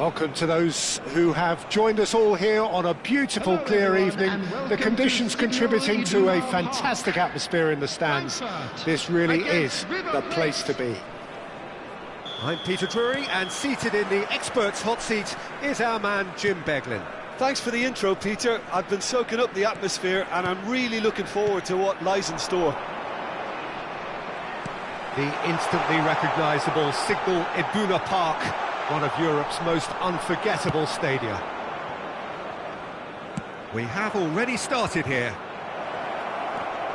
Welcome to those who have joined us all here on a beautiful, clear evening. The conditions contributing to a fantastic atmosphere in the stands. This really is the place to be. I'm Peter Drury, and seated in the experts' hot seat is our man Jim Beglin. Thanks for the intro, Peter. I've been soaking up the atmosphere, and I'm really looking forward to what lies in store. The instantly recognisable Signal Iduna Park, one of Europe's most unforgettable stadia. We have already started here.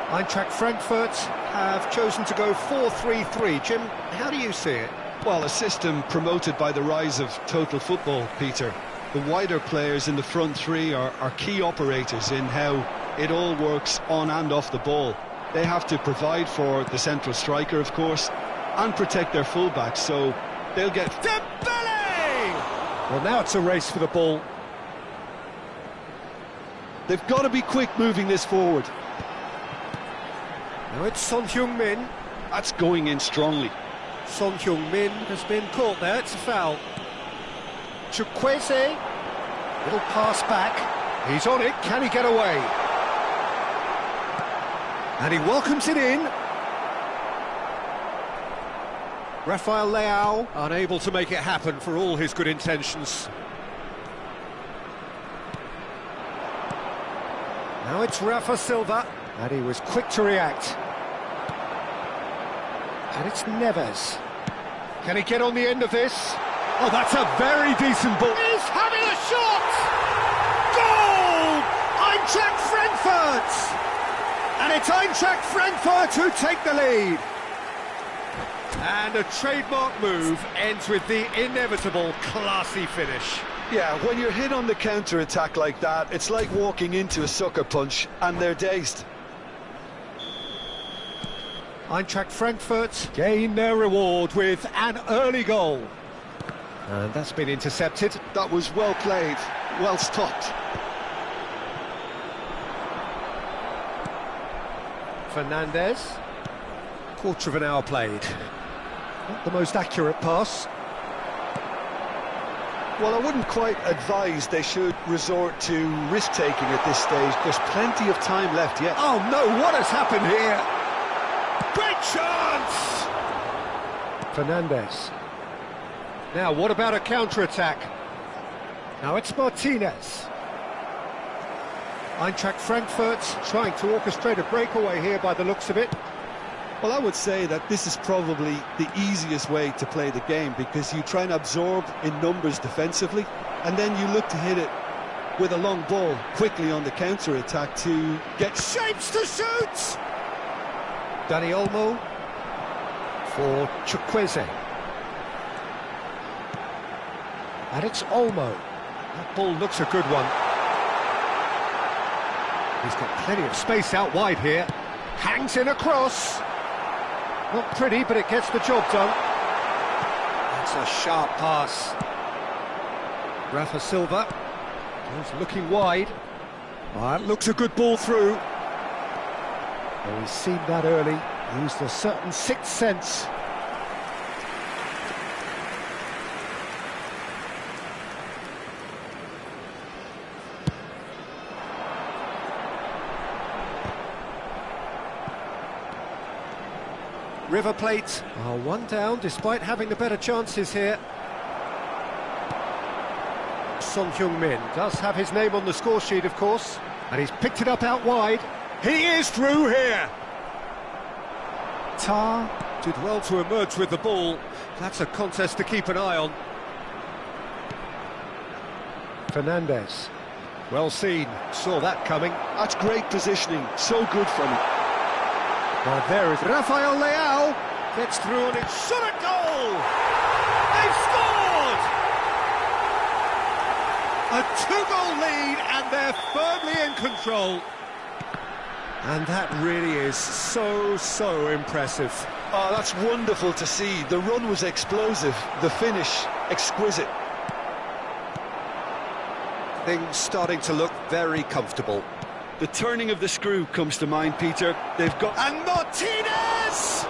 Eintracht Frankfurt have chosen to go 4-3-3. Jim, how do you see it? Well, a system promoted by the rise of total football, Peter. The wider players in the front three are key operators in how it all works on and off the ball. They have to provide for the central striker, of course, and protect their fullbacks, so they'll get... Dembele! Well, now it's a race for the ball. They've got to be quick moving this forward. Now it's Son Heung-min. That's going in strongly. Son Heung-min has been caught there, it's a foul. Chukwueze, little pass back, he's on it, can he get away? And he welcomes it in. Rafael Leao, unable to make it happen for all his good intentions. Now it's Rafa Silva, and he was quick to react. And it's Neves. Can he get on the end of this? Oh, that's a very decent ball. He's having a shot! Goal! Eintracht Frankfurt! And it's Eintracht Frankfurt who take the lead. And a trademark move ends with the inevitable classy finish. Yeah, when you're hit on the counter-attack like that, it's like walking into a sucker punch, and they're dazed. Eintracht Frankfurt gain their reward with an early goal. And that's been intercepted. That was well played, well stopped. Fernandes. Quarter of an hour played. Not the most accurate pass. Well, I wouldn't quite advise they should resort to risk-taking at this stage. There's plenty of time left yet. Oh no, what has happened here? Great chance! Fernandes. Now, what about a counter-attack? Now it's Martinez. Eintracht Frankfurt trying to orchestrate a breakaway here by the looks of it. Well, I would say that this is probably the easiest way to play the game, because you try and absorb in numbers defensively, and then you look to hit it with a long ball quickly on the counter-attack to get... Shapes to shoot! Dani Olmo for Chukwueze. And it's Olmo. That ball looks a good one. He's got plenty of space out wide here. Hangs in a cross. Not pretty, but it gets the job done. That's a sharp pass. Rafa Silva. He's looking wide. That looks a good ball through. Well, he's seen that early. Used a certain sixth sense. River Plate are one down despite having the better chances here. Son Heung-min does have his name on the score sheet, of course, and he's picked it up out wide. He is through here. Tar did well to emerge with the ball. That's a contest to keep an eye on. Fernandes, well seen, saw that coming. That's great positioning, so good from him. Well, there is Rafael Leao, gets through and it's shot at goal! They've scored! A two-goal lead and they're firmly in control. And that really is so impressive. Oh, that's wonderful to see. The run was explosive, the finish exquisite. Things starting to look very comfortable. The turning of the screw comes to mind, Peter. They've got... And Martinez!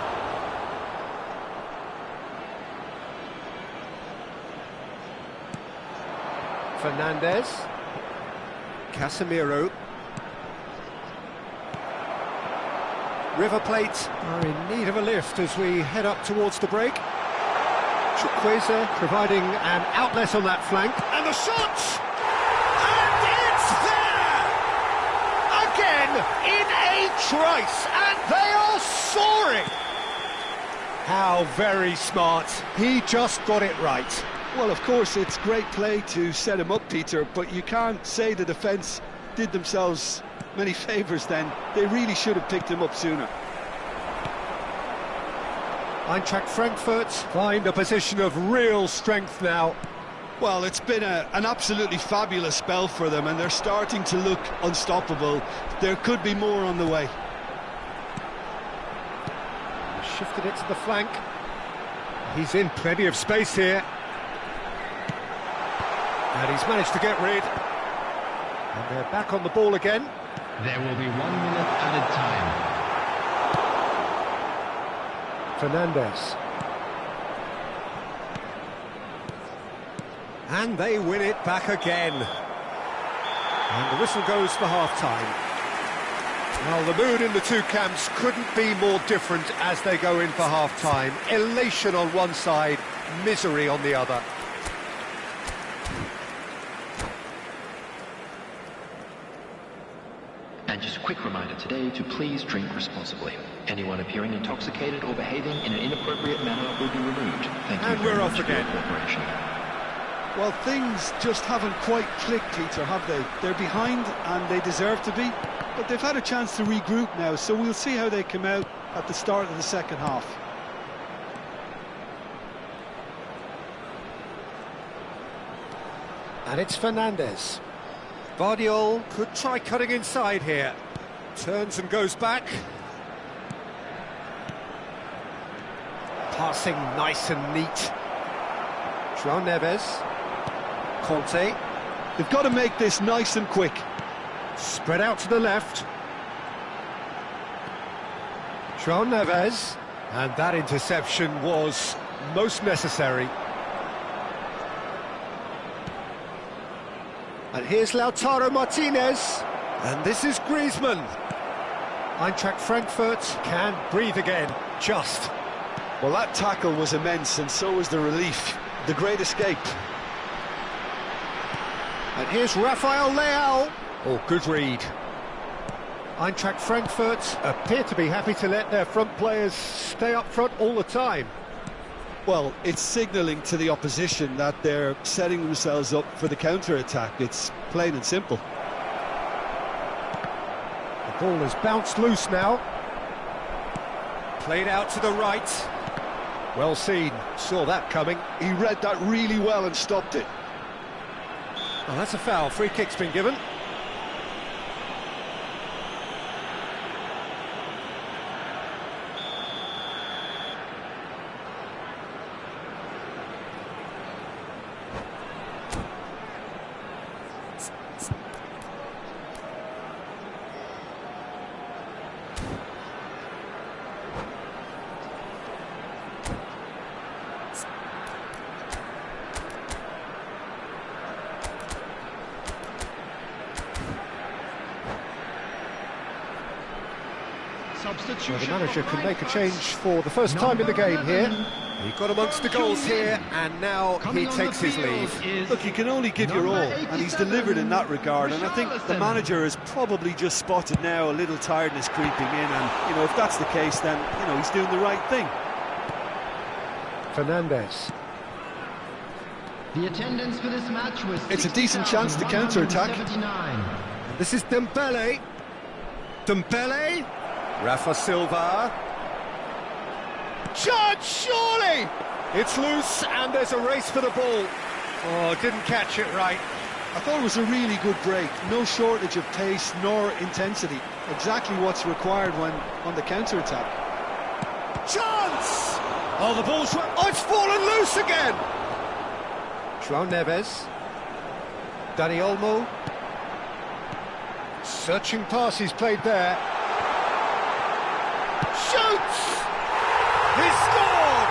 Fernandez. Casemiro. River Plate are in need of a lift as we head up towards the break. Chukwueze providing an outlet on that flank. And the shot! And it's there! Again, in a trice, and they are soaring! How very smart. He just got it right. Well, of course, it's great play to set him up, Peter, but you can't say the defence did themselves many favours then. They really should have picked him up sooner. Eintracht Frankfurt find a position of real strength now. Well, it's been an absolutely fabulous spell for them, and they're starting to look unstoppable. There could be more on the way. He shifted it to the flank. He's in plenty of space here. And he's managed to get rid. And they're back on the ball again. There will be 1 minute added time. Fernandez. And they win it back again. And the whistle goes for half-time. Well, the mood in the two camps couldn't be more different as they go in for half-time. Elation on one side, misery on the other. And just a quick reminder today to please drink responsibly. Anyone appearing intoxicated or behaving in an inappropriate manner will be removed. Thank you and very we're much off for your again. cooperation. Well, things just haven't quite clicked, Peter, have they? They're behind, and they deserve to be, but they've had a chance to regroup now, so we'll see how they come out at the start of the second half. And it's Fernandez. Bardiol could try cutting inside here. Turns and goes back. Passing nice and neat. João Neves. Conte. They've got to make this nice and quick. Spread out to the left. João Neves. And that interception was most necessary. And here's Lautaro Martinez. And this is Griezmann. Eintracht Frankfurt can breathe again, just. Well, that tackle was immense, and so was the relief. The great escape. And here's Rafael Leao. Oh, good read. Eintracht Frankfurt appear to be happy to let their front players stay up front all the time. Well, it's signalling to the opposition that they're setting themselves up for the counter-attack. It's plain and simple. The ball has bounced loose now. Played out to the right. Well seen, saw that coming. He read that really well and stopped it. Well, that's a foul. Free kick's been given. Well, the manager can make a change for the first time in the game here. He got amongst the goals here, and now he takes his leave. Look, you can only give your all, and he's delivered in that regard, and I think the manager has probably just spotted now a little tiredness creeping in, and, you know, if that's the case, then, you know, he's doing the right thing. Fernandez. The attendance for this match was It's a decent chance to counter-attack. This is Dembele. Dembele. Rafa Silva. Judge, surely! It's loose, and there's a race for the ball. Oh, didn't catch it right. I thought it was a really good break. No shortage of pace nor intensity. Exactly what's required when on the counter-attack. Chance! Oh, the ball's... Oh, it's fallen loose again! João Neves. Dani Olmo. Searching pass he's played there. Shoots! He's scored!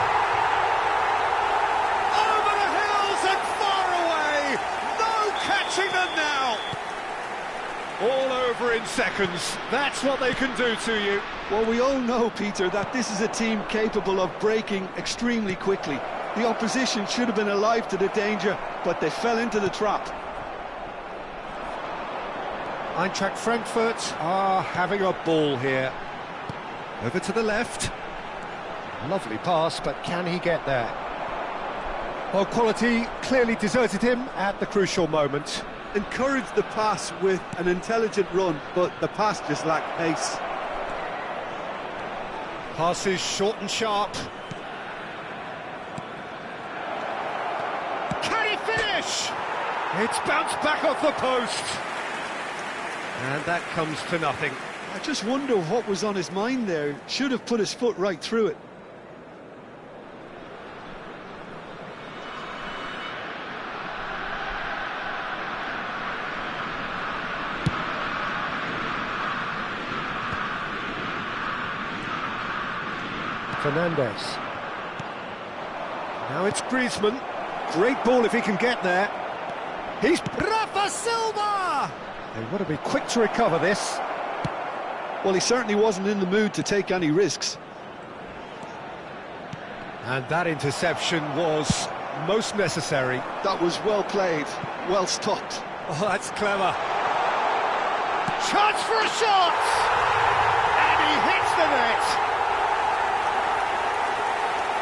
Over the hills and far away! No All over in seconds. That's what they can do to you. Well, we all know, Peter, that this is a team capable of breaking extremely quickly. The opposition should have been alive to the danger, but they fell into the trap. Eintracht Frankfurt are having a ball here. Over to the left. Lovely pass, but can he get there? Well, quality clearly deserted him at the crucial moment. Encouraged the pass with an intelligent run, but the pass just lacked pace. Passes short and sharp. Can he finish? It's bounced back off the post. And that comes to nothing. I just wonder what was on his mind there. Should have put his foot right through it. Fernandez. Now it's Griezmann. Great ball if he can get there. He's Rafa Silva! They want to be quick to recover this. Well, he certainly wasn't in the mood to take any risks. And that interception was most necessary. That was well played, well stopped. Oh, that's clever. Chance for a shot! And he hits the net!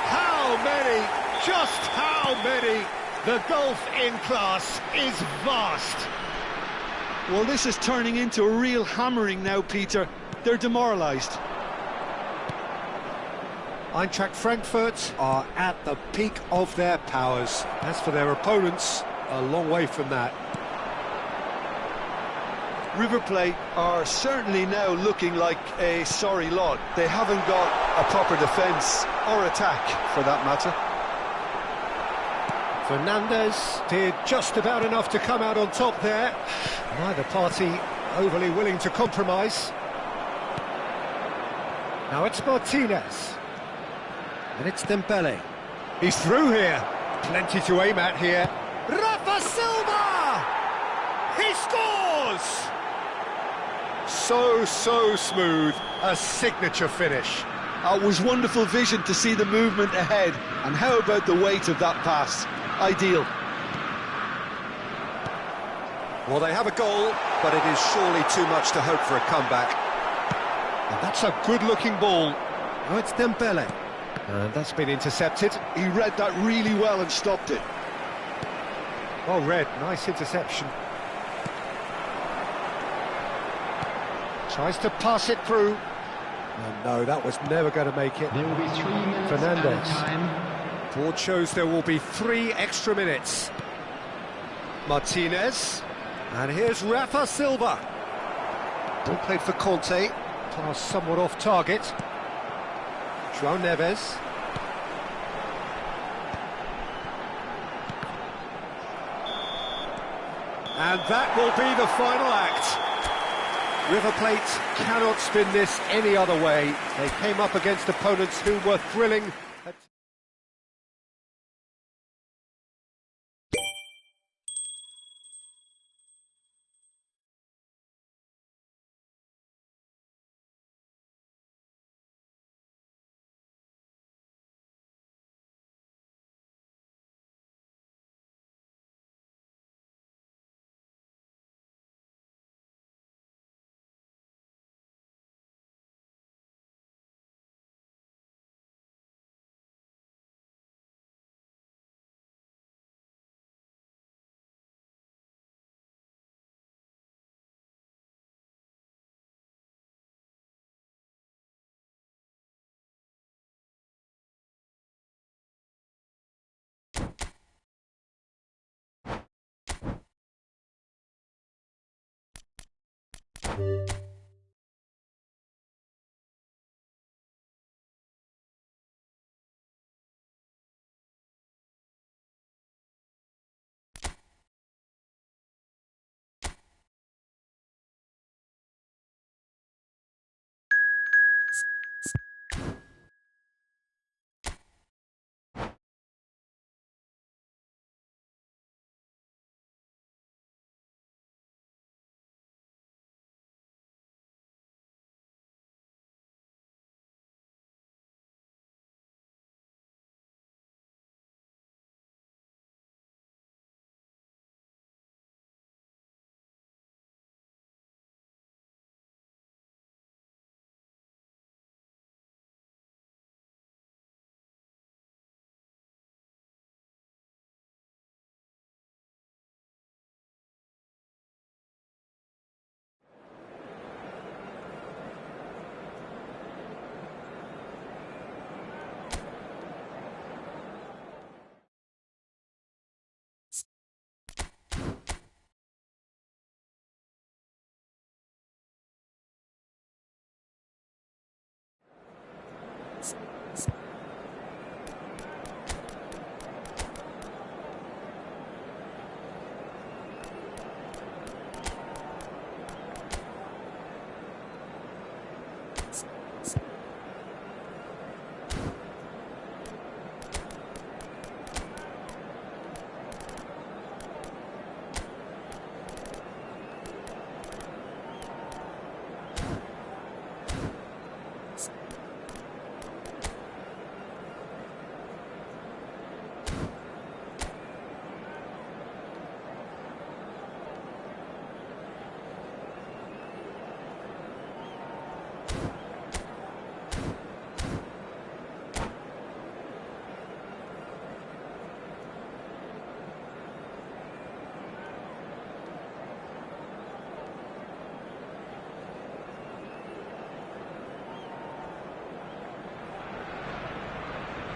How many? Just how many? The gulf in class is vast. Well, this is turning into a real hammering now, Peter. They're demoralised. Eintracht Frankfurt are at the peak of their powers. As for their opponents, a long way from that. River Plate are certainly now looking like a sorry lot. They haven't got a proper defence or attack, for that matter. Fernandez did just about enough to come out on top there. Neither party overly willing to compromise. Now it's Martinez. And it's Dembele. He's through here. Plenty to aim at here. Rafa Silva! He scores! So smooth. A signature finish. It was wonderful vision to see the movement ahead. And how about the weight of that pass? Ideal. Well, they have a goal, but it is surely too much to hope for a comeback. And that's a good-looking ball. Now it's Dembele. And that's been intercepted. He read that really well and stopped it. Well read, nice interception. Tries to pass it through. Oh, no, that was never going to make it. There will be 3 minutes Fernandez. added time. Board shows there will be 3 extra minutes. Martinez. And here's Rafa Silva. Ball played for Conte. Pass somewhat off target. João Neves. And that will be the final act. River Plate cannot spin this any other way. They came up against opponents who were thrilling.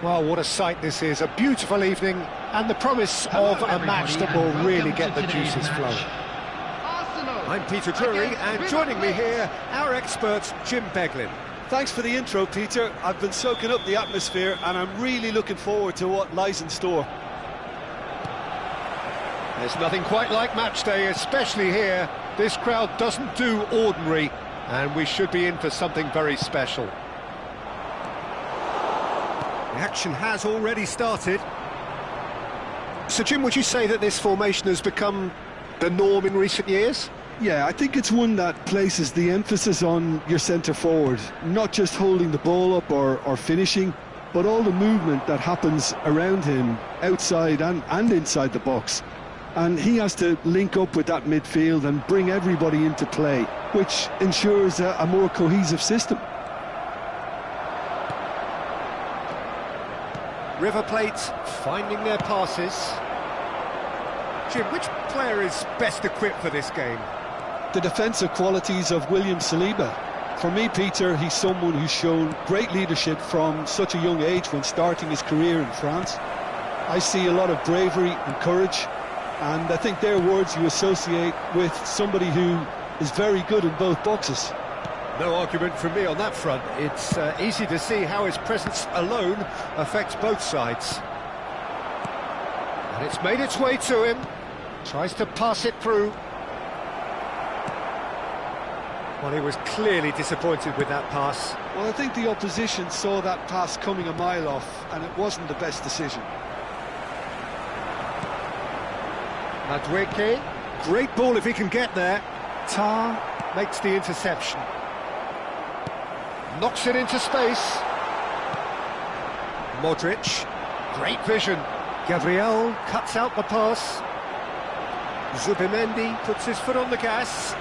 Well, what a sight this is, a beautiful evening, and the promise of a match that will really get the juices flowing. I'm Peter Drury, and joining me here, our expert, Jim Beglin. Thanks for the intro, Peter. I've been soaking up the atmosphere, and I'm really looking forward to what lies in store. There's nothing quite like match day, especially here. This crowd doesn't do ordinary, and we should be in for something very special. The action has already started. So, Jim, would you say that this formation has become the norm in recent years? Yeah, I think it's one that places the emphasis on your centre forward, not just holding the ball up or finishing, but all the movement that happens around him, outside and inside the box. And he has to link up with that midfield and bring everybody into play, which ensures a more cohesive system. River Plate finding their passes. Jim, which player is best equipped for this game? The defensive qualities of William Saliba. For me, Peter, he's someone who's shown great leadership from such a young age when starting his career in France. I see a lot of bravery and courage, and I think they're words you associate with somebody who is very good in both boxes. No argument from me on that front. It's easy to see how his presence alone affects both sides. And it's made its way to him. Tries to pass it through. Well, he was clearly disappointed with that pass. Well, I think the opposition saw that pass coming a mile off, and it wasn't the best decision. Rique, great ball if he can get there. Tar makes the interception. Knocks it into space. Modric, great vision. Gabriel cuts out the pass. Zubimendi puts his foot on the gas.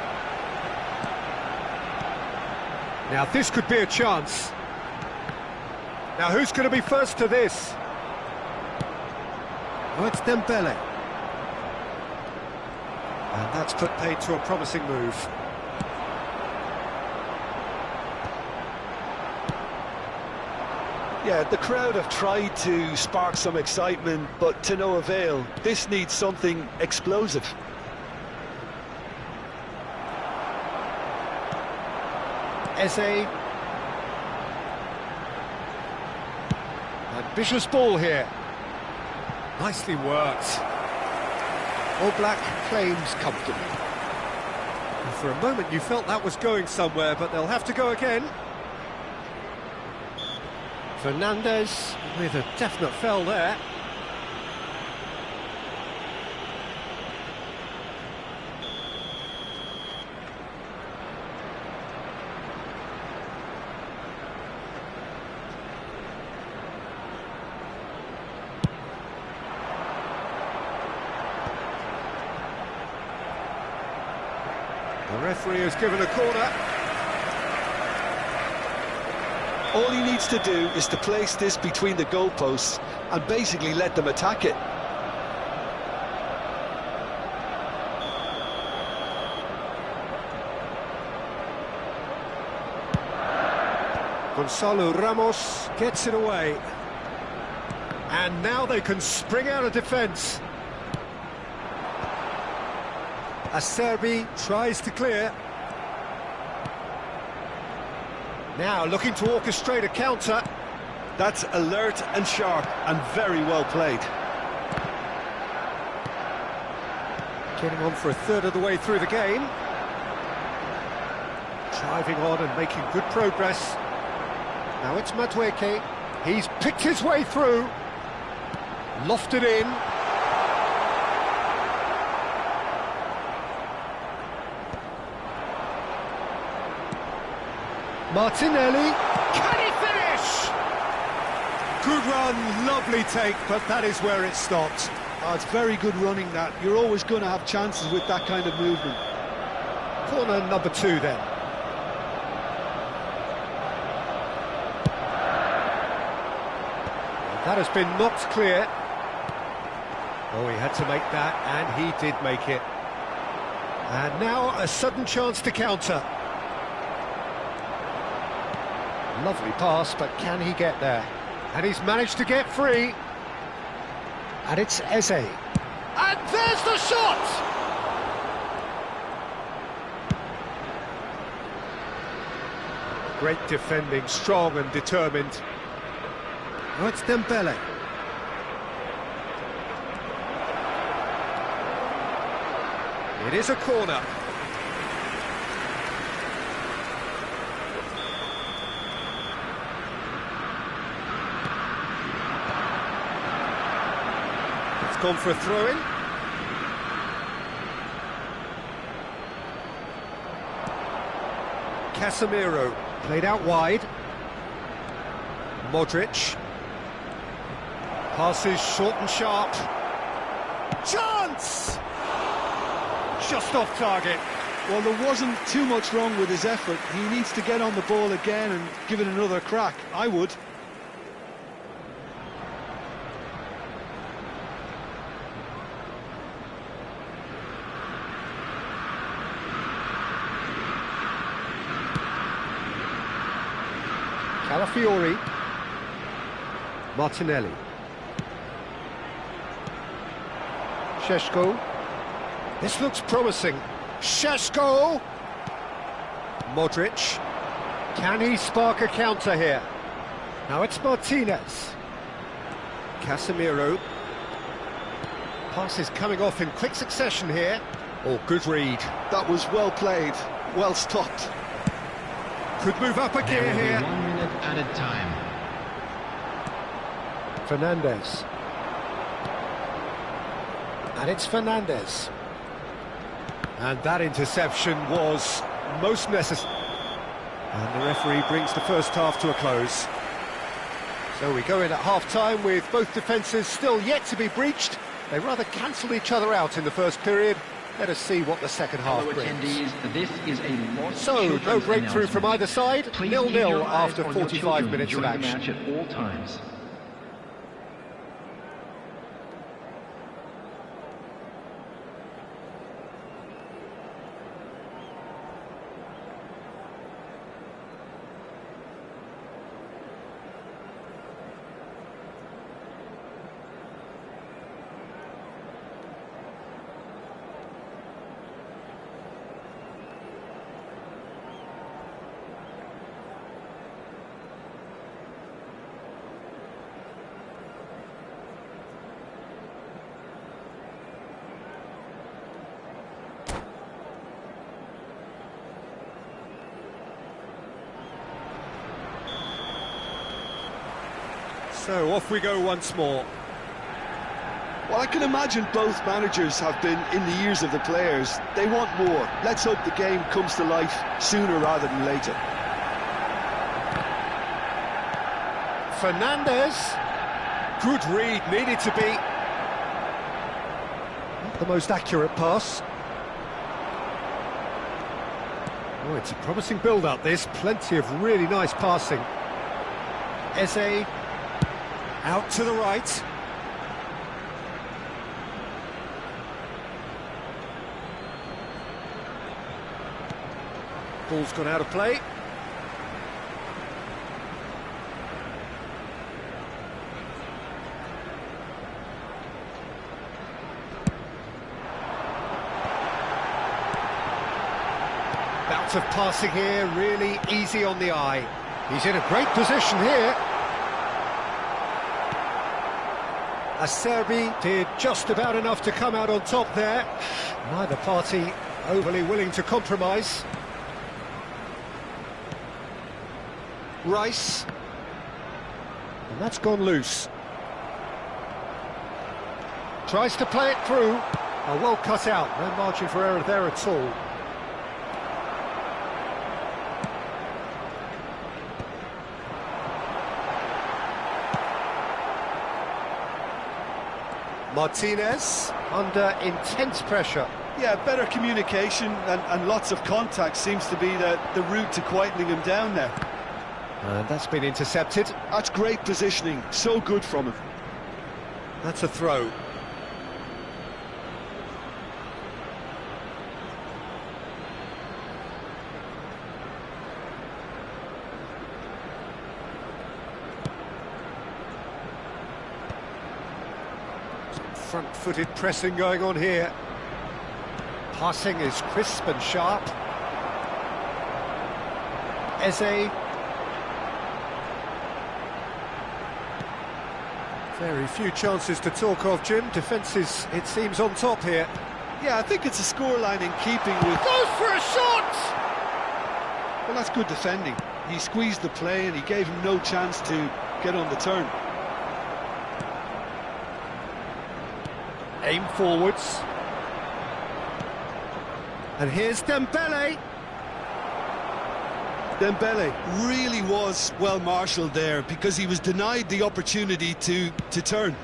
Now this could be a chance. Now who's going to be first to this? Oh, it's Dembele. And that's put paid to a promising move. Yeah, the crowd have tried to spark some excitement, but to no avail. This needs something explosive. Eze. Ambitious ball here. Nicely worked. All Black claims comfortably. And for a moment you felt that was going somewhere, but they'll have to go again. Fernandez with a definite foul there. The referee has given a corner. All he needs to do is to place this between the goalposts and basically let them attack it. Gonzalo Ramos gets it away. And now they can spring out of defence. Acerbi tries to clear. Now looking to orchestrate a counter. That's alert and sharp and very well played. Getting on for a third of the way through the game. Driving on and making good progress. Now it's Madueke. He's picked his way through. Lofted in. Martinelli, can he finish? Good run, lovely take, but that is where it stopped. Oh, it's very good running that. You're always going to have chances with that kind of movement. Corner number 2 then. That has been knocked clear. Oh, he had to make that, and he did make it. And now a sudden chance to counter. Lovely pass, but can he get there? And he's managed to get free. And it's Eze. And there's the shot! Great defending, strong and determined. Oh, it's Dembele. It is a corner. It's gone for a throw-in. Casemiro, played out wide. Modric. Passes short and sharp. Chance! Just off target. Well, there wasn't too much wrong with his effort. He needs to get on the ball again and give it another crack. I would. Calafiori. Martinelli. Šeško. This looks promising. Šeško! Modric. Can he spark a counter here? Now it's Martinez. Casemiro. Passes coming off in quick succession here. Oh, good read. That was well played, well stopped. Could move up a gear here. 1 minute added time. Fernandez. And it's Fernandez. And that interception was most necessary. And the referee brings the first half to a close. So we go in at half-time with both defences still yet to be breached. They rather cancelled each other out in the first period. Let us see what the second half Fellow brings. attendees, this is a lost So, no children's breakthrough from announcement. either side. Please 0-0 keep your eyes after on your 45 children minutes of during the action. match at all times. So off we go once more. Well, I can imagine both managers have been in the ears of the players. They want more. Let's hope the game comes to life sooner rather than later. Fernandez. Good read, needed to be. Not the most accurate pass. Oh, it's a promising build-up, this. Plenty of really nice passing. Eze. Out to the right. Ball's gone out of play. Bout of passing here, really easy on the eye. He's in a great position here. Acerbi did just about enough to come out on top there. Neither party overly willing to compromise. Rice. And that's gone loose. Tries to play it through. Oh, well cut out. No margin for error there at all. Martinez under intense pressure. Yeah, better communication and lots of contact seems to be the route to quietening him down now. And that's been intercepted. That's great positioning, so good from him. That's a throw. Front-footed pressing going on here. Passing is crisp and sharp. Eze. Very few chances to talk of, Jim. Defence is, it seems, on top here. Yeah, I think it's a scoreline in keeping with... Goes for a shot! Well, that's good defending. He squeezed the play and he gave him no chance to get on the turn. Aim forwards. And here's Dembele. Dembele really was well marshalled there because he was denied the opportunity to turn.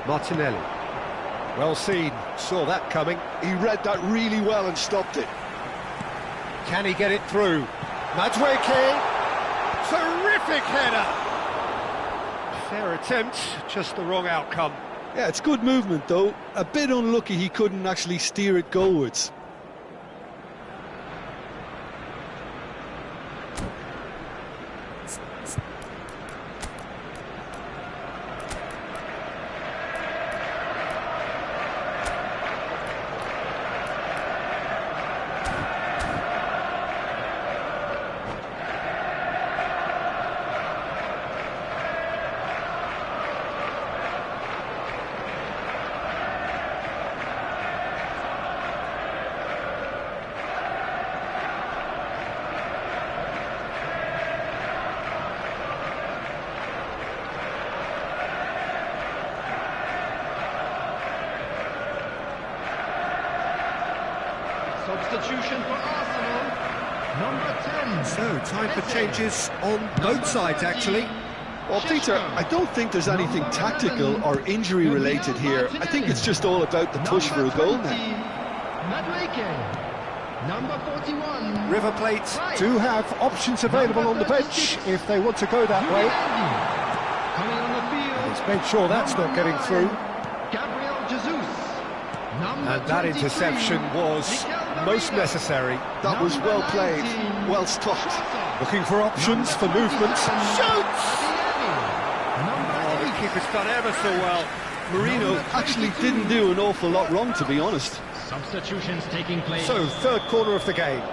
Martinelli. Well seen, saw that coming. He read that really well and stopped it. Can he get it through? Rique. Terrific header. Fair attempt, just the wrong outcome. Yeah, it's good movement though. A bit unlucky he couldn't actually steer it goalwards. Substitution for Arsenal, number 10. So, time for changes on both sides, actually. Well, Peter, I don't think there's anything tactical or injury related here. I think it's just all about the push for a goal now. Rique, number 41. River Plate do have options available on the bench if they want to go that way. Coming on the field. Let's make sure that's not getting through. Gabriel Jesus. And that interception was most necessary. That was well played, well stopped. Looking for options for movement. Shoots! Oh, the keeper's done ever so well. Marino actually didn't do an awful lot wrong, to be honest. Substitutions taking place. So, third corner of the game.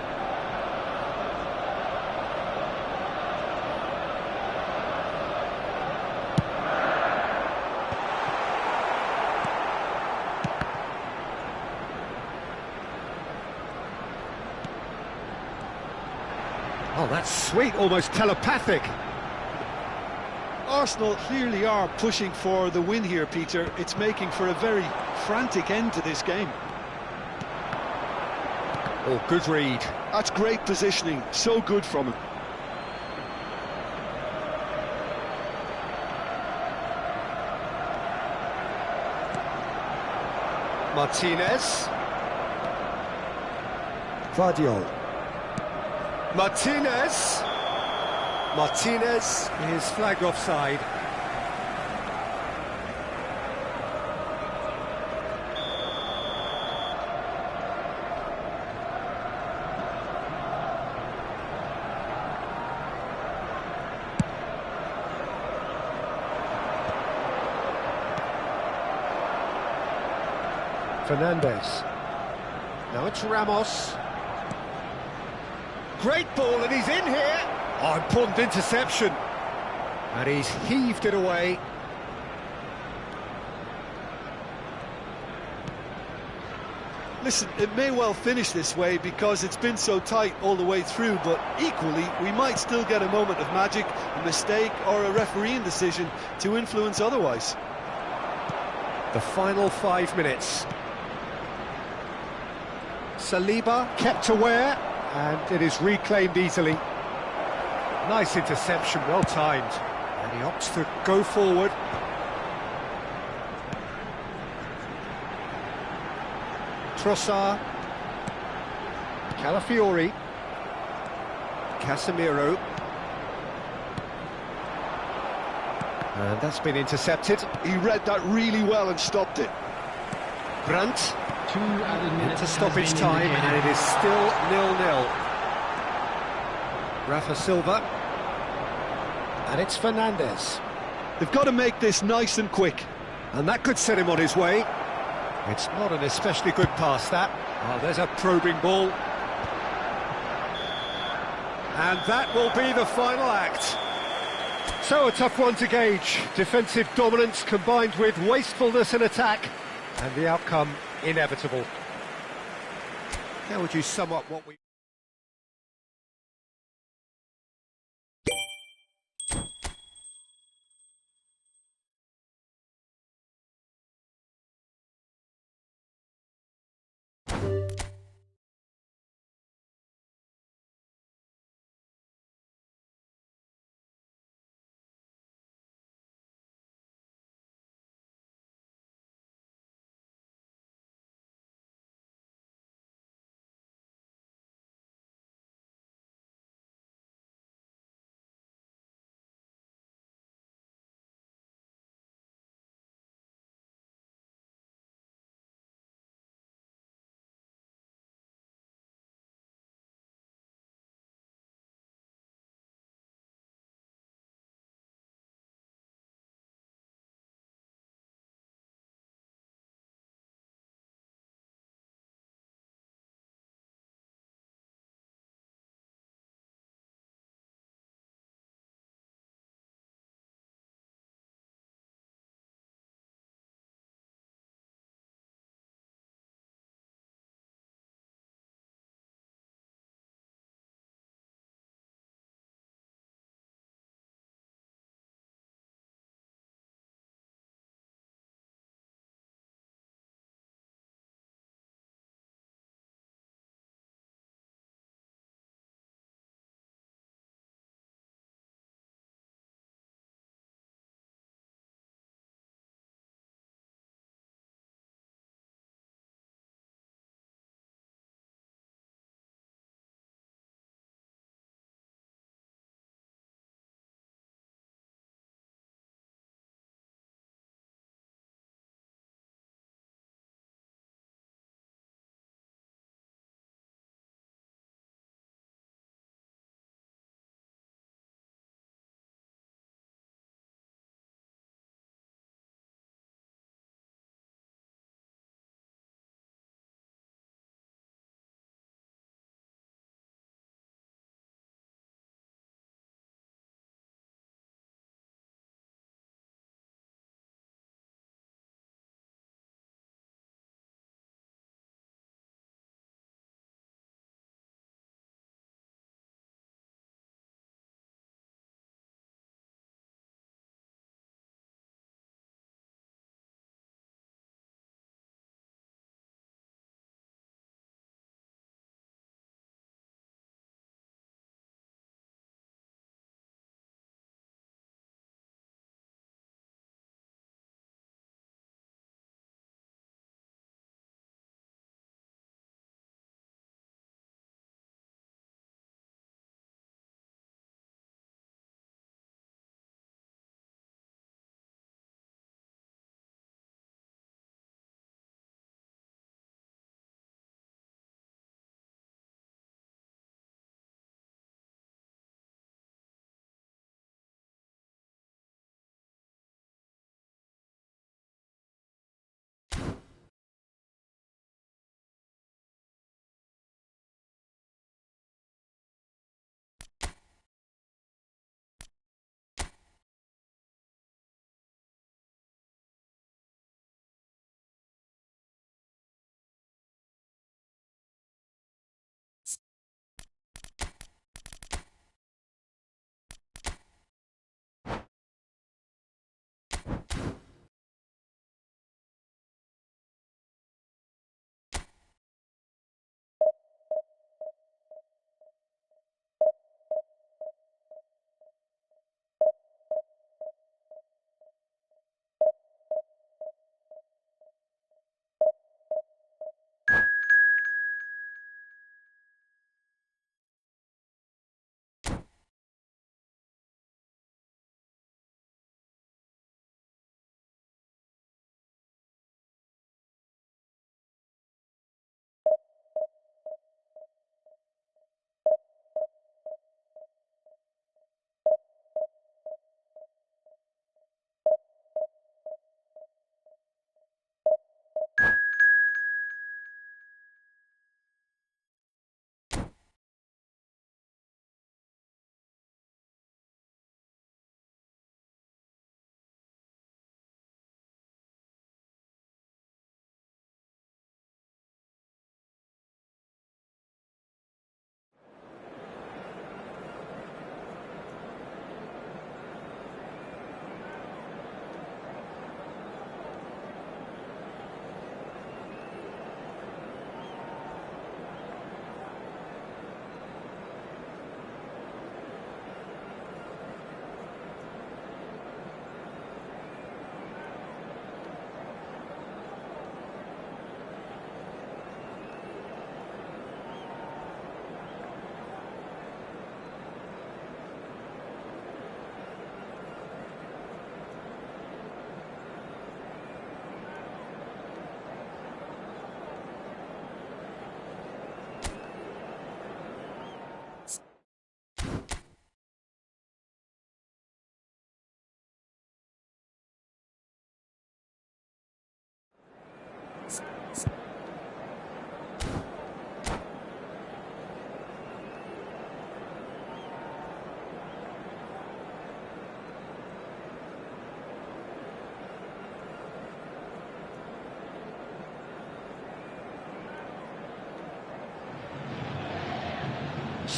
Oh, that's sweet, almost telepathic. Arsenal clearly are pushing for the win here, Peter. It's making for a very frantic end to this game. Oh, good read. That's great positioning, so good from him. Martinez. Vardiol. Martinez. Martinez is flagged offside. Fernandez. Now it's Ramos. Great ball, and he's in here. Oh, important interception. And he's heaved it away. Listen, it may well finish this way because it's been so tight all the way through, but equally, we might still get a moment of magic, a mistake, or a refereeing decision to influence otherwise. The final 5 minutes. Saliba kept aware, and it is reclaimed easily. Nice interception, well timed. And he opts to go forward. Trossard. Calafiori. Casemiro. And that's been intercepted. He read that really well and stopped it. Brandt. 2 added minutes Into stoppage time, and it is still 0-0. Rafa Silva. And it's Fernandez. They've got to make this nice and quick. And that could set him on his way. It's not an especially good pass, that. Oh, there's a probing ball. And that will be the final act. So a tough one to gauge. Defensive dominance combined with wastefulness in attack. And the outcome inevitable. How would you sum up what we...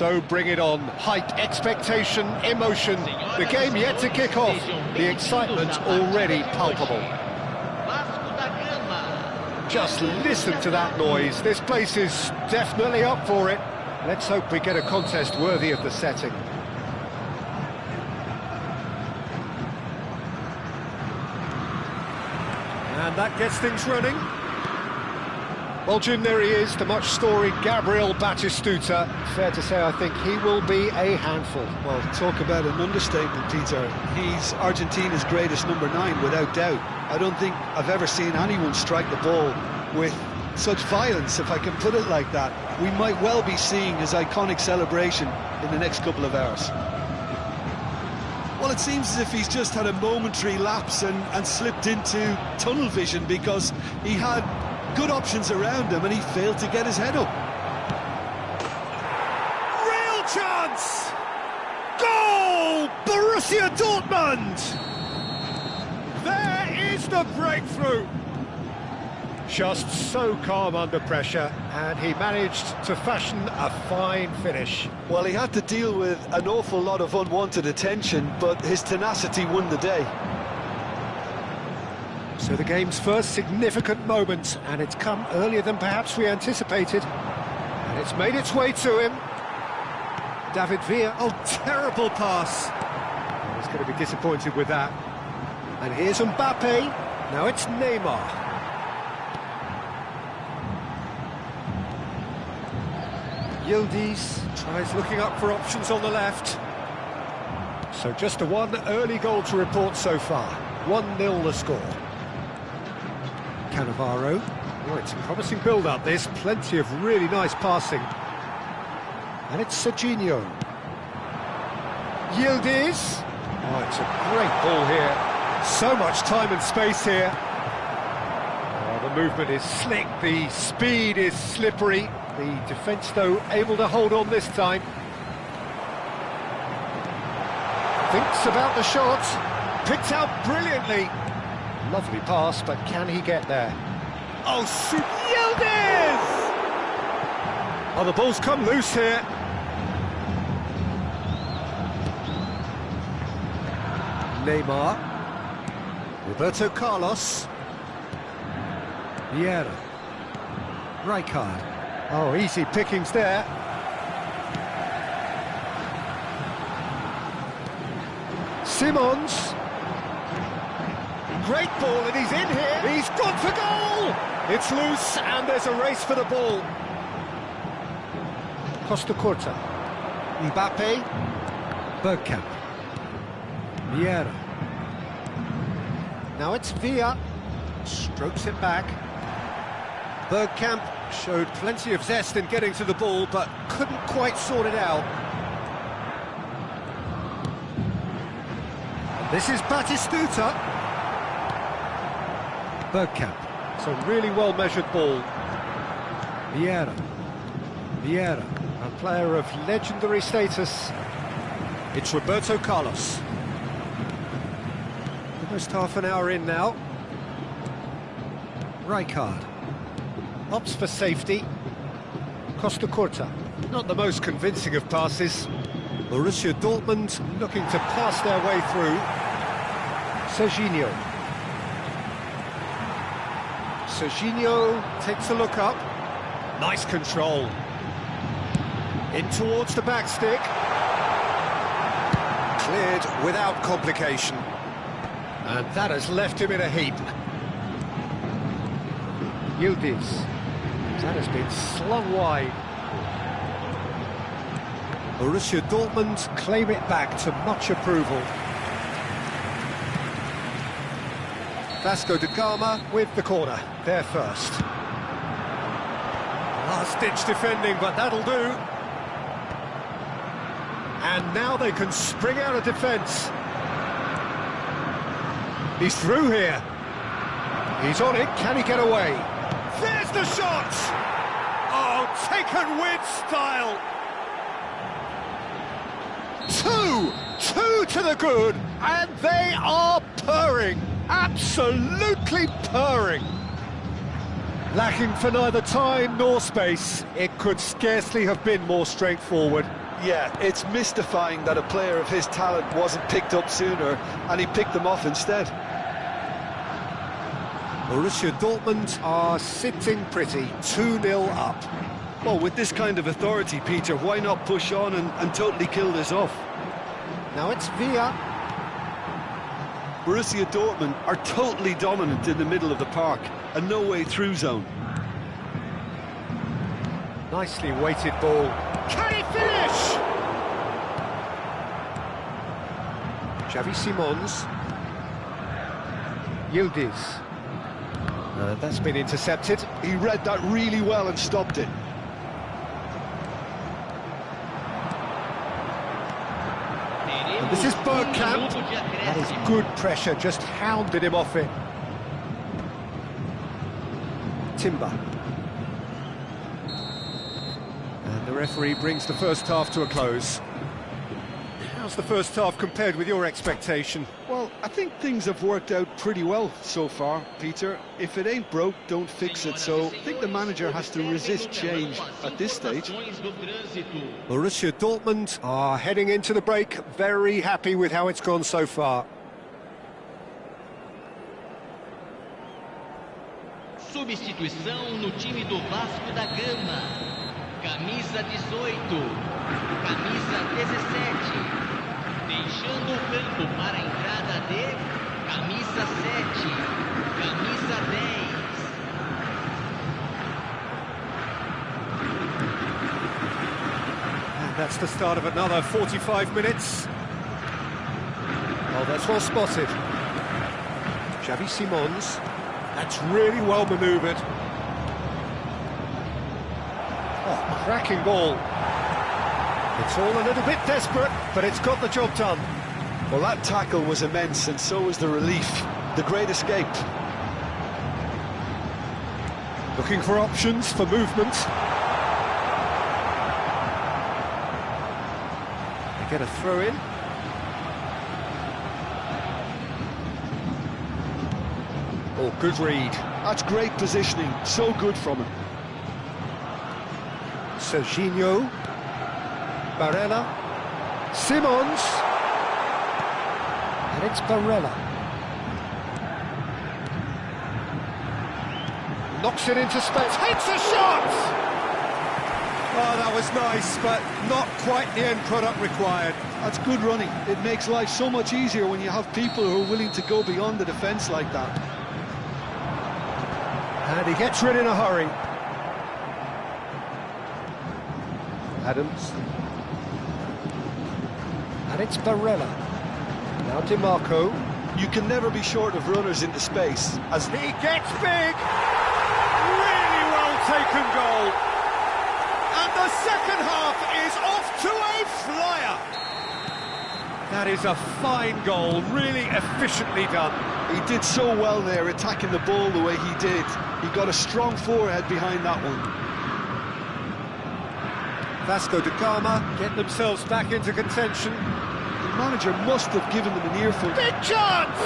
So bring it on. Hype, expectation, emotion. The game yet to kick off. The excitement already palpable. Just listen to that noise. This place is definitely up for it. Let's hope we get a contest worthy of the setting. And that gets things running. Well, Jim, there he is, the much-storied Gabriel Batistuta. Fair to say, I think he will be a handful. Well, talk about an understatement, Peter. He's Argentina's greatest number 9, without doubt. I don't think I've ever seen anyone strike the ball with such violence, if I can put it like that. We might well be seeing his iconic celebration in the next couple of hours. Well, it seems as if he's just had a momentary lapse and slipped into tunnel vision, because he had good options around him and he failed to get his head up. Real chance! Goal! Borussia Dortmund! There is the breakthrough! Just so calm under pressure, and he managed to fashion a fine finish. Well, he had to deal with an awful lot of unwanted attention, but his tenacity won the day. So the game's first significant moment, and it's come earlier than perhaps we anticipated. And it's made its way to him. David Villa, oh, terrible pass. He's going to be disappointed with that. And here's Mbappe, now it's Neymar. Yildiz tries looking up for options on the left. So just the one early goal to report so far. 1-0 the score. Cannavaro. Oh, it's a promising build-up, this. Plenty of really nice passing. And it's Serginho. Yildiz. Oh, it's a great ball here. So much time and space here. Oh, the movement is slick, the speed is slippery. The defence, though, able to hold on this time. Thinks about the shot. Picked out brilliantly. Lovely pass, but can he get there? Oh, Yildiz! Oh, the ball's come loose here. Neymar. Roberto Carlos. Vieira. Rique. Oh, easy pickings there. Simons. Great ball, and he's in here. He's gone for goal. It's loose, and there's a race for the ball. Costa Curta. Mbappe. Bergkamp. Vieira. Now it's Villa. Strokes it back. Bergkamp showed plenty of zest in getting to the ball, but couldn't quite sort it out. This is Batistuta. Bergkamp. It's a really well-measured ball. Vieira. A player of legendary status. It's Roberto Carlos. Almost half an hour in now. Rijkaard. Opts for safety. Costa Curta. Not the most convincing of passes. Borussia Dortmund looking to pass their way through. Serginho. Serginho takes a look up. Nice control. In towards the back stick. Cleared without complication. And that has left him in a heap. Yildiz. That has been slung wide. Borussia Dortmund claim it back to much approval. Vasco da Gama with the corner, there first. Last-ditch defending, but that'll do. And now they can spring out of defence. He's through here. He's on it, can he get away? There's the shot! Oh, taken with style! Two to the good, and they are purring, absolutely purring. Lacking for neither time nor space, it could scarcely have been more straightforward. Yeah, it's mystifying that a player of his talent wasn't picked up sooner, and he picked them off instead. Borussia Dortmund are sitting pretty, 2-0 up. Well, with this kind of authority, Peter, why not push on and totally kill this off? Now it's Villa. Borussia Dortmund are totally dominant in the middle of the park, a no-way-through zone. Nicely weighted ball. Can he finish? Xavi Simons. Yildiz. That's been intercepted. He read that really well and stopped it. And this is Bergkamp. That is good pressure, just hounded him off it. Timber. And the referee brings the first half to a close. How's the first half compared with your expectation? Well, I think things have worked out pretty well so far, Peter. If it ain't broke, don't fix it. So I think the manager has to resist change at this stage. Borussia Dortmund are heading into the break, very happy with how it's gone so far. Substituição no time do Vasco da Gama. Camisa 18, camisa 17. Deixando o campo para a entrada de camisa 7, camisa 10. And that's the start of another 45 minutes. Oh, that's well spotted. Xavi Simons. That's really well manoeuvred. Oh, cracking ball. It's all a little bit desperate, but it's got the job done. Well, that tackle was immense, and so was the relief. The great escape. Looking for options for movement. They get a throw in. Oh, good read. That's great positioning. So good from him. Serginho. Barella. Simons. And it's Barella. Knocks it into space. Hits a shot! Oh, that was nice, but not quite the end product required. That's good running. It makes life so much easier when you have people who are willing to go beyond the defence like that. And he gets rid in a hurry. Adams. And it's Barella. Now DiMarco. You can never be short of runners into space. As he gets big! Really well taken goal. And the second half is off to a flyer. That is a fine goal, really efficiently done. He did so well there, attacking the ball the way he did. He got a strong forehead behind that one. Vasco da Gama get themselves back into contention. The manager must have given them an earful. Big chance!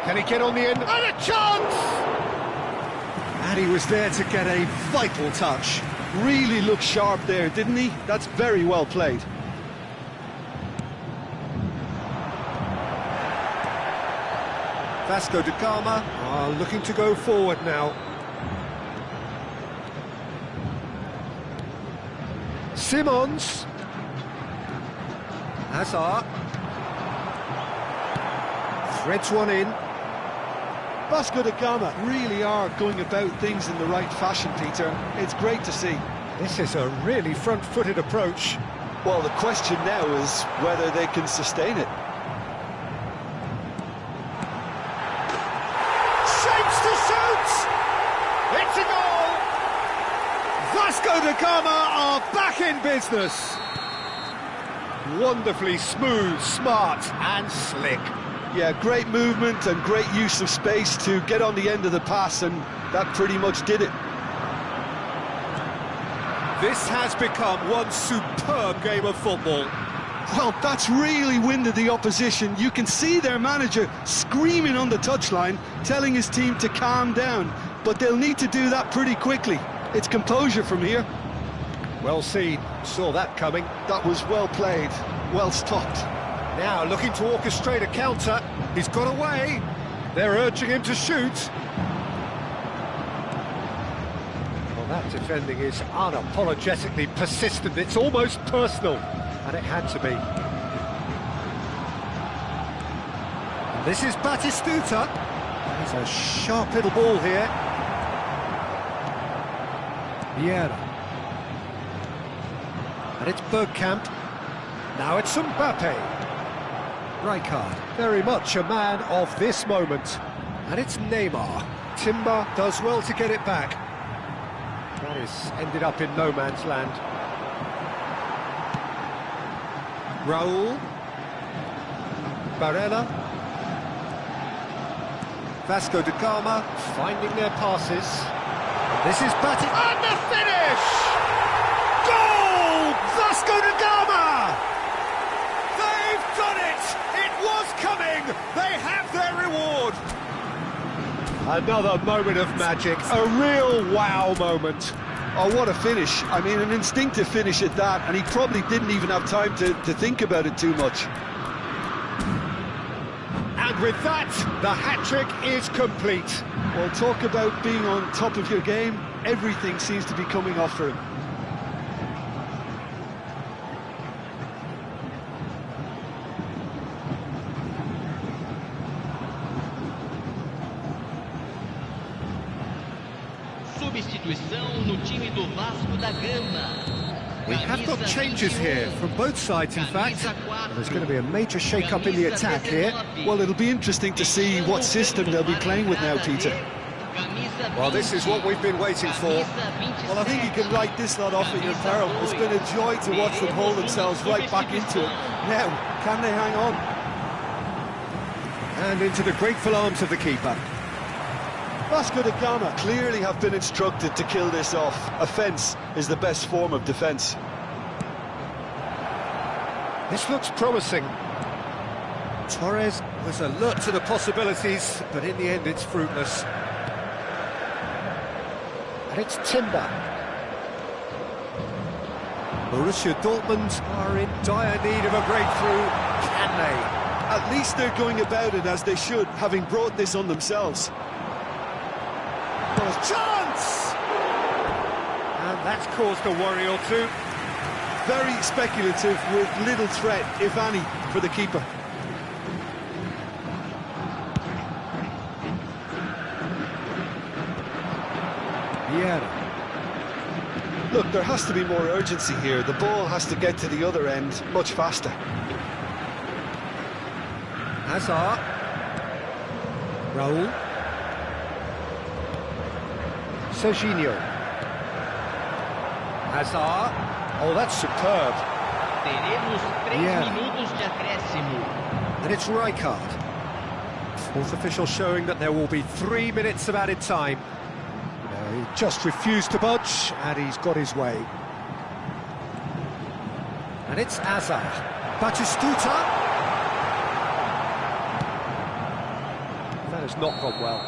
Can he get on the end? And a chance! And he was there to get a vital touch. Really looked sharp there, didn't he? That's very well played. Vasco da Gama are looking to go forward now. Simons. Hazard. Threads one in. Vasco da Gama really are going about things in the right fashion, Peter. It's great to see. This is a really front-footed approach. Well, the question now is whether they can sustain it. Shapes to shoot! It's a goal! Vasco da Gama are back in business. Wonderfully smooth, smart and slick. Yeah, great movement and great use of space to get on the end of the pass, and that pretty much did it. This has become one superb game of football. Well, that's really winded the opposition. You can see their manager screaming on the touchline, telling his team to calm down. but they'll need to do that pretty quickly. It's composure from here. Well seen, saw that coming. That was well played, well stopped. Now looking to orchestrate a counter. He's got away. They're urging him to shoot. Well, that defending is unapologetically persistent. It's almost personal, and it had to be. And this is Batistuta. He's a sharp little ball here. Vieira. And it's Bergkamp. Now it's Mbappe. Rijkaard, very much a man of this moment. And it's Neymar. Timber does well to get it back. That is ended up in no man's land. Raul. Barella. Vasco da Gama finding their passes. And this is Bati. And the finish! Goal! Vasco da Gama! They've done it! It was coming! They have their reward! Another moment of magic, a real wow moment. Oh, what a finish. I mean, an instinctive finish at that, and he probably didn't even have time to think about it too much. And with that, the hat-trick is complete. Well, talk about being on top of your game. Everything seems to be coming off for him. Substituição no time do Vasco da Gama. We have got changes here from both sides, in fact. There's going to be a major shake-up in the attack here. Well, it'll be interesting to see what system they'll be playing with now, Peter. Well, this is what we've been waiting for. Well, I think you can write this lot off at your peril. It's been a joy to watch them hold themselves right back into it. Now, can they hang on? And into the grateful arms of the keeper. Vasco da Gama clearly have been instructed to kill this off. Offence is the best form of defence. This looks promising. Torres was alert to the possibilities, but in the end it's fruitless. And it's Timber. Borussia Dortmund are in dire need of a breakthrough. Can they? At least they're going about it as they should, having brought this on themselves. Well, a chance! And that's caused a worry or two. Very speculative with little threat, if any, for the keeper. Vieira. Look, there has to be more urgency here. The ball has to get to the other end much faster. Hazard. Raul. Serginho. Hazard. Oh, that's superb. Teremos 3 Yeah. minutos de acréscimo. And it's Rijkaard. Fourth official showing that there will be 3 minutes of added time. He just refused to budge, and he's got his way. And it's Hazard. Batistuta. That has not gone well.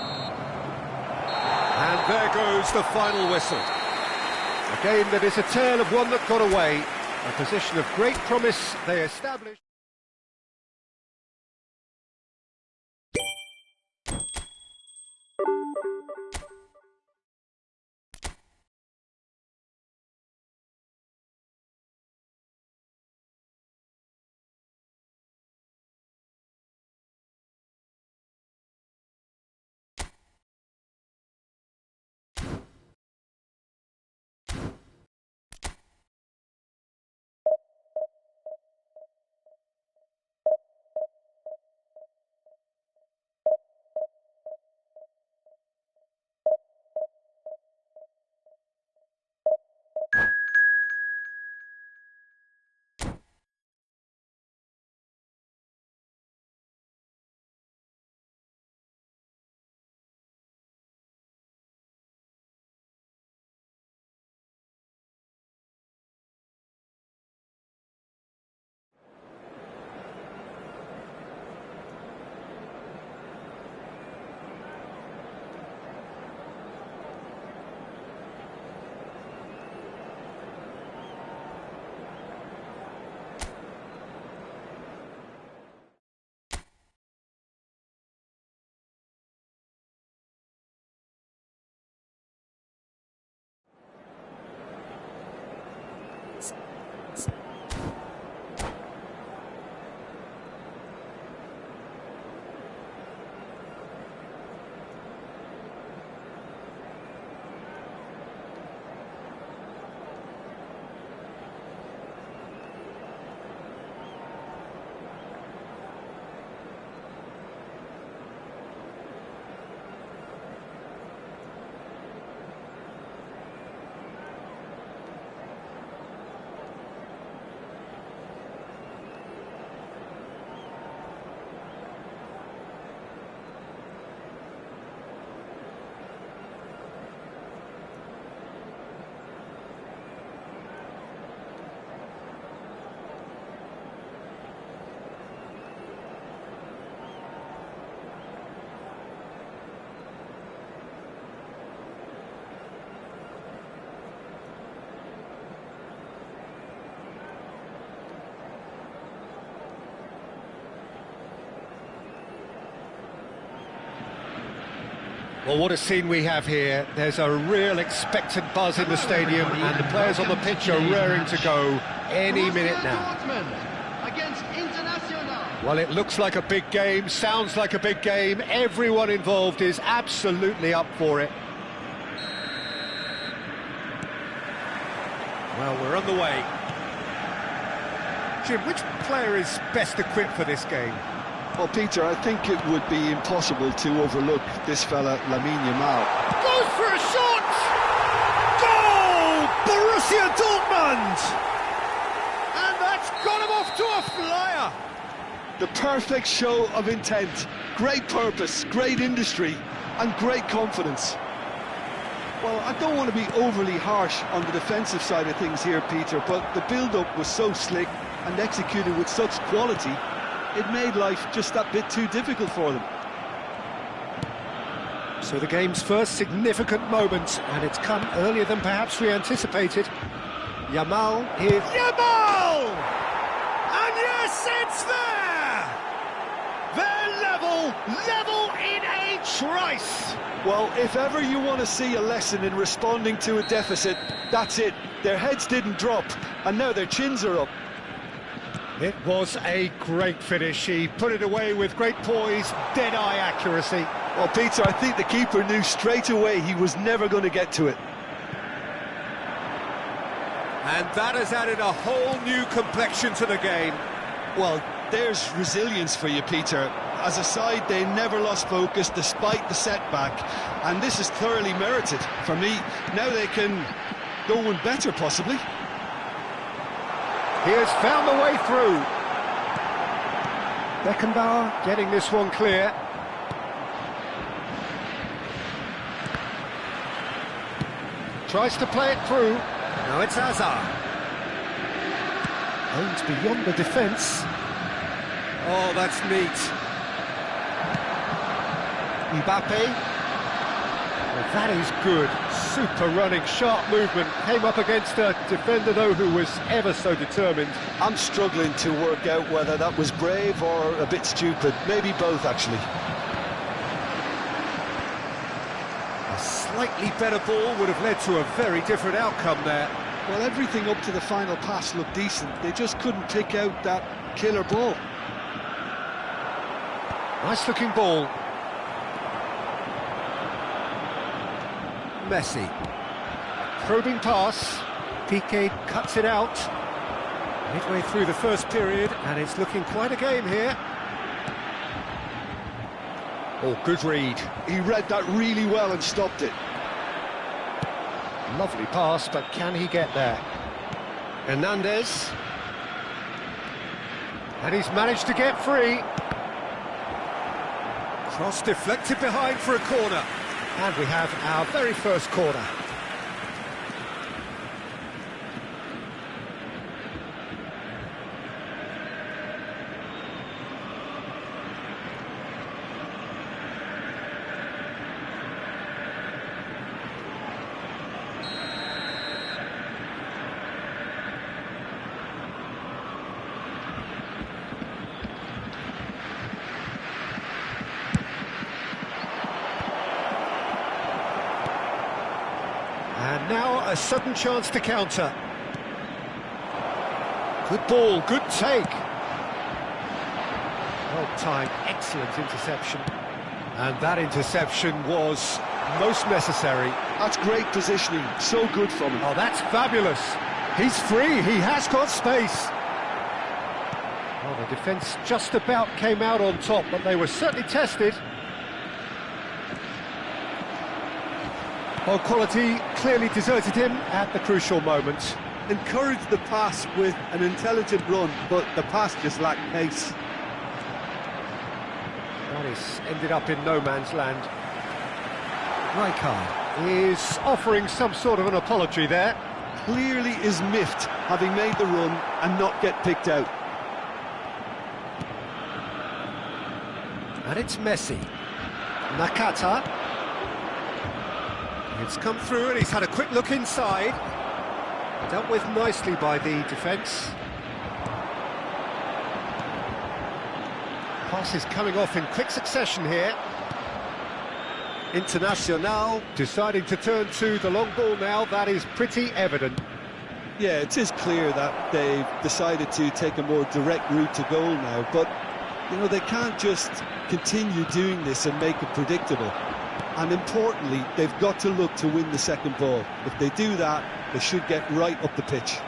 And there goes the final whistle. A game that is a tale of one that got away. A position of great promise they established. Well, what a scene we have here. There's a real expectant buzz in the stadium, and the players on the pitch are raring to go any minute now. Against Internacional. Well, it looks like a big game, sounds like a big game. Everyone involved is absolutely up for it. Well, we're on the way. Jim, which player is best equipped for this game? Well, Peter, I think it would be impossible to overlook this fella, Lamine Yamal. Goes for a shot! Goal! Borussia Dortmund! And that's got him off to a flyer! The perfect show of intent, great purpose, great industry, and great confidence. Well, I don't want to be overly harsh on the defensive side of things here, Peter, but the build-up was so slick and executed with such quality, it made life just that bit too difficult for them. So the game's first significant moment, and it's come earlier than perhaps we anticipated. Yamal is... Yamal! And yes, it's there! They're level in a trice! Well, if ever you want to see a lesson in responding to a deficit, that's it. Their heads didn't drop, and now their chins are up. It was a great finish. He put it away with great poise, dead-eye accuracy. Well, Peter, I think the keeper knew straight away he was never going to get to it. And that has added a whole new complexion to the game. Well, there's resilience for you, Peter. As a side, they never lost focus despite the setback, and this is thoroughly merited. For me, now they can go one better, possibly. He has found the way through. Beckenbauer getting this one clear. Tries to play it through. Now it's Hazard. Owns beyond the defence. Oh, that's neat. Mbappe. Well, that is good. Super running, sharp movement. Came up against a defender, though, who was ever so determined. I'm struggling to work out whether that was brave or a bit stupid. Maybe both, actually. A slightly better ball would have led to a very different outcome there. Well, everything up to the final pass looked decent. They just couldn't pick out that killer ball. Nice-looking ball. Messi. Probing pass. Piqué cuts it out. Midway through the first period, and it's looking quite a game here. Oh, good read. He read that really well and stopped it. Lovely pass, but can he get there? Hernandez. And he's managed to get free. Cross deflected behind for a corner. And we have our very first corner. And now a sudden chance to counter. Good ball, good take. Well timed, excellent interception. And that interception was most necessary. That's great positioning, so good from him. Oh, that's fabulous. He's free, he has got space. Well, the defence just about came out on top, but they were certainly tested. Well, quality clearly deserted him at the crucial moment. Encouraged the pass with an intelligent run, but the pass just lacked pace. That is ended up in no man's land. Rique is offering some sort of an apology there. Clearly is miffed, having made the run and not get picked out. And it's Messi. Nakata. It's come through and he's had a quick look inside. Dealt with nicely by the defence. Passes coming off in quick succession here. Internacional deciding to turn to the long ball now. That is pretty evident. Yeah, it is clear that they've decided to take a more direct route to goal now, but, you know, they can't just continue doing this and make it predictable. And importantly, they've got to look to win the second ball. If they do that, they should get right up the pitch.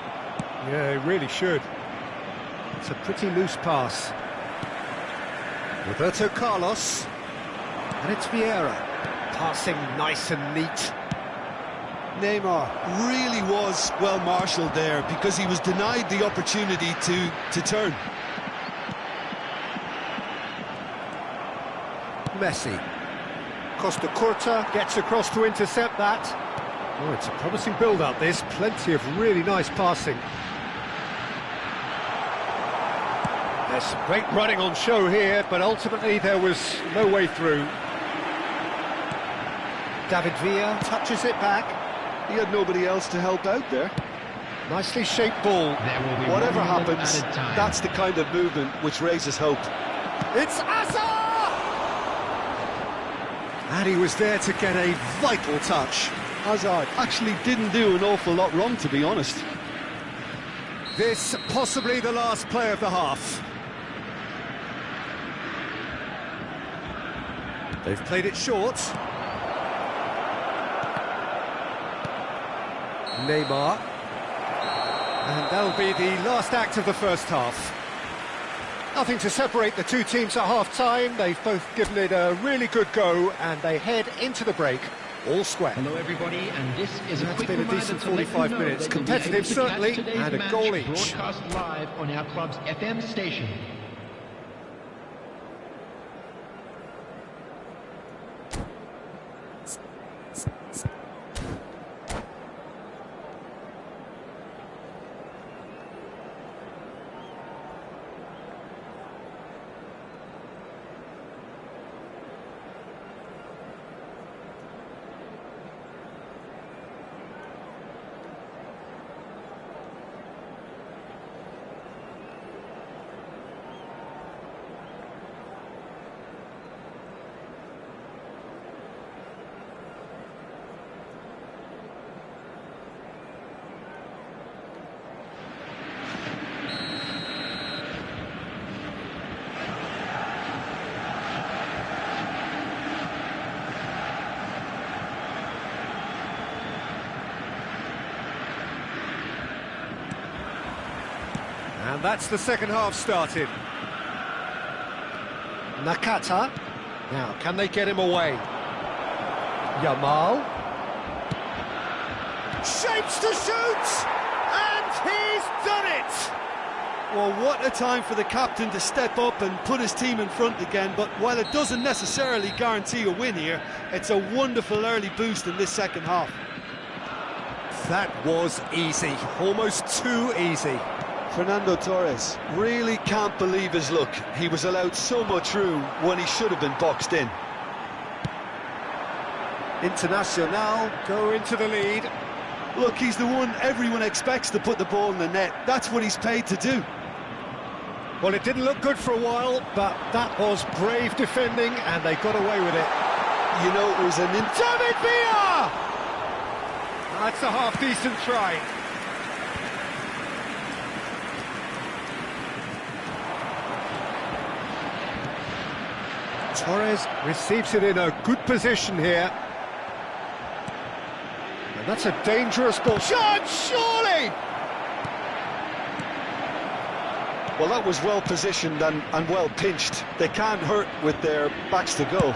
Yeah, they really should. It's a pretty loose pass. Roberto Carlos. And it's Vieira. Passing nice and neat. Neymar really was well marshalled there because he was denied the opportunity to turn. Messi. Costa Curta gets across to intercept that. Oh, it's a promising build-up, this. Plenty of really nice passing. There's some great running on show here, but ultimately there was no way through. David Villa touches it back. He had nobody else to help out there. Nicely shaped ball. Whatever happens, that's the kind of movement which raises hope. It's Asa! And he was there to get a vital touch. Hazard actually didn't do an awful lot wrong, to be honest. This possibly the last play of the half. They've played it short. Neymar. And that'll be the last act of the first half. Nothing to separate the two teams at half-time. They've both given it a really good go, and they head into the break all square. Hello everybody, and this is a quick been a reminder decent to let you 45 know minutes. that you'll be Competitive, able to certainly, catch today's and a match goal each. broadcast live on our club's FM station. And that's the second half started. Nakata. Now, can they get him away? Yamal. Shapes to shoot! And he's done it! Well, what a time for the captain to step up and put his team in front again, but while it doesn't necessarily guarantee a win here, it's a wonderful early boost in this second half. That was easy, almost too easy. Fernando Torres really can't believe his luck. He was allowed so much room when he should have been boxed in. Internacional go into the lead. Look, he's the one everyone expects to put the ball in the net. That's what he's paid to do. Well, it didn't look good for a while, but that was brave defending, and they got away with it. You know, it was an... David Villa! That's a half-decent try. Torres receives it in a good position here. And that's a dangerous ball. Shot, surely! Well, that was well positioned and well pinched. They can't hurt with their backs to go.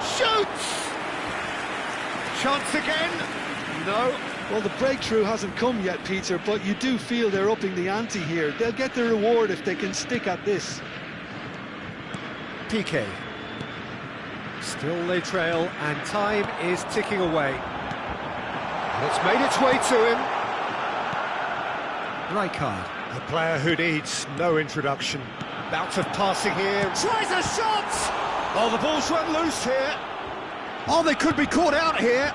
Shoots! Chance again? No. Well, the breakthrough hasn't come yet, Peter, but you do feel they're upping the ante here. They'll get their reward if they can stick at this. Rique. Still they trail, and time is ticking away. And it's made its way to him. Rique, a player who needs no introduction. Bout of passing here. Tries a shot! Oh, the ball's run loose here. Oh, they could be caught out here.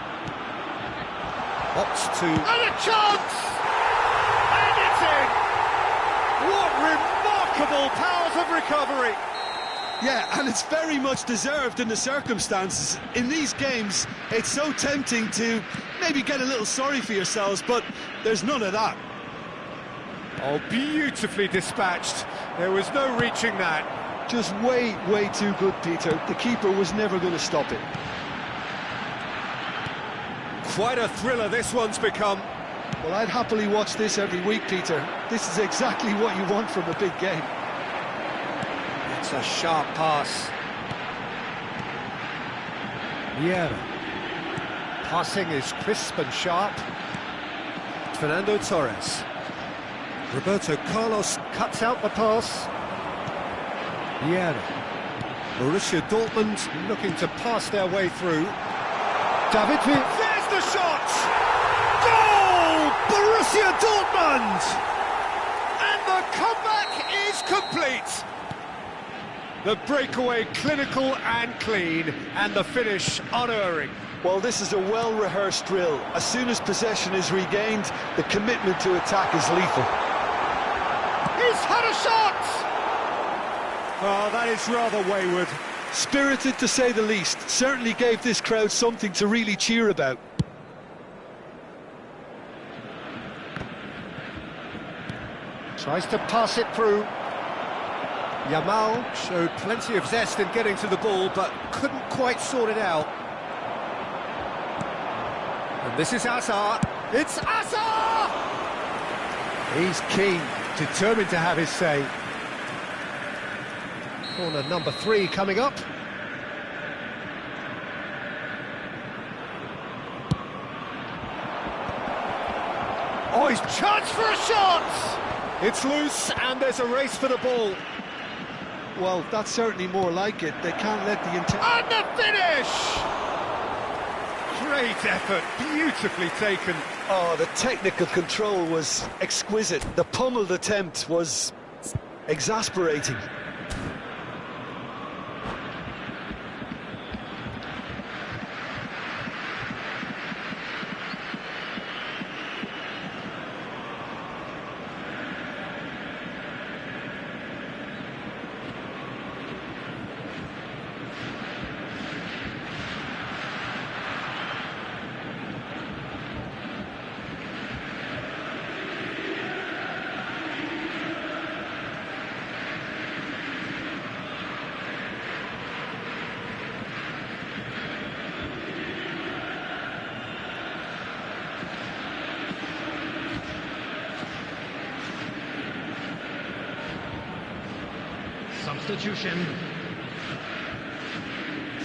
Opts to... And a chance! And it's in! What remarkable powers of recovery! Yeah, and it's very much deserved in the circumstances. In these games, it's so tempting to maybe get a little sorry for yourselves, but there's none of that. Oh, beautifully dispatched. There was no reaching that. Just way too good, Peter. The keeper was never going to stop it. Quite a thriller this one's become. Well, I'd happily watch this every week, Peter. This is exactly what you want from a big game. It's a sharp pass. Yeah. Passing is crisp and sharp. Fernando Torres. Roberto Carlos cuts out the pass. Yeah. Borussia Dortmund looking to pass their way through. David Villa. There's the shot! Goal! Borussia Dortmund! And the comeback is complete. The breakaway clinical and clean, and the finish unerring. Well, this is a well-rehearsed drill. As soon as possession is regained, the commitment to attack is lethal. He's had a shot! Oh, that is rather wayward. Spirited, to say the least. Certainly gave this crowd something to really cheer about. Tries to pass it through. Yamal showed plenty of zest in getting to the ball, but couldn't quite sort it out. And this is Hazard. It's Hazard! He's keen, determined to have his say. Corner number 3 coming up. Oh, he's charged for a shot! It's loose, and there's a race for the ball. Well, that's certainly more like it. They can't let the And the finish! Great effort, beautifully taken. Oh, the technical control was exquisite. The pummeled attempt was exasperating. Substitution.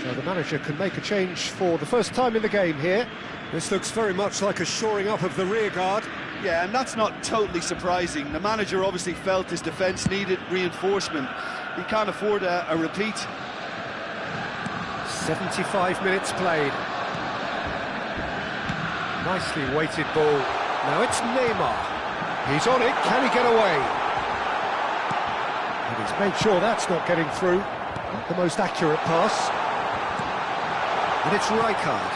So the manager can make a change for the first time in the game here. This looks very much like a shoring up of the rear guard. Yeah, and that's not totally surprising. The manager obviously felt his defence needed reinforcement. He can't afford a repeat. 75 minutes played. Nicely weighted ball. Now it's Neymar. He's on it. Can he get away? And he's made sure that's not getting through. Not the most accurate pass. And it's Rijkaard.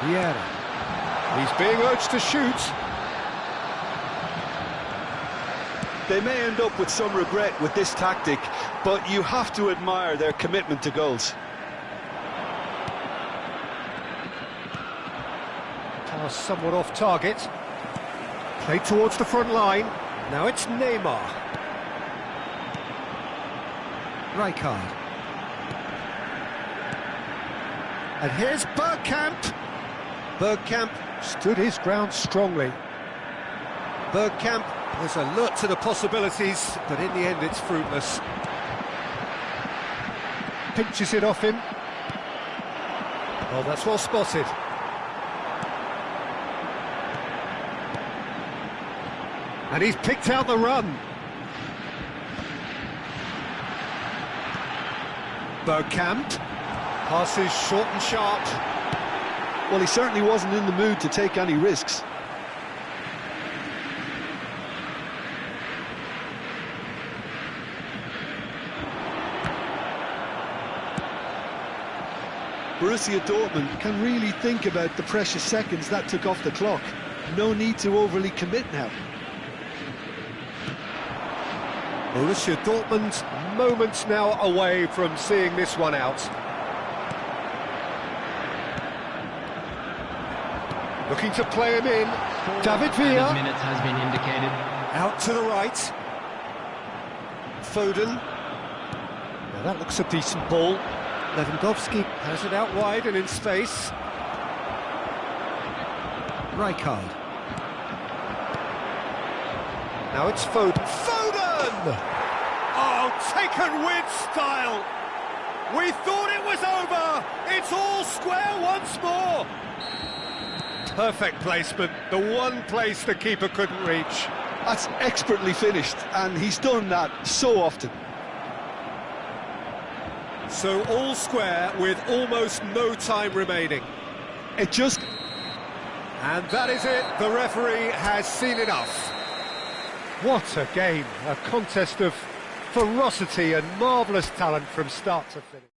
Vieira. He's being urged to shoot. They may end up with some regret with this tactic, but you have to admire their commitment to goals. Pass somewhat off target. Played towards the front line. Now it's Neymar. Rijkaard. And here's Bergkamp. Bergkamp stood his ground strongly. Bergkamp was alert to the possibilities, but in the end it's fruitless. Pinches it off him. Oh, that's well spotted. And he's picked out the run. Bergkamp. Passes short and sharp. Well, he certainly wasn't in the mood to take any risks. Borussia Dortmund can really think about the precious seconds that took off the clock. No need to overly commit now. Borussia Dortmund moments now away from seeing this one out. Looking to play him in. David Villa. Minutes has been indicated. Out to the right. Foden. Now that looks a decent ball. Lewandowski has it out wide and in space. Rijkaard. Now it's Foden. Foden! Oh, taken with style. We thought it was over. It's all square once more. Perfect placement. The one place the keeper couldn't reach. That's expertly finished, and he's done that so often. So all square with almost no time remaining. It just... And that is it. The referee has seen enough. What a game. A contest of ferocity and marvellous talent from start to finish.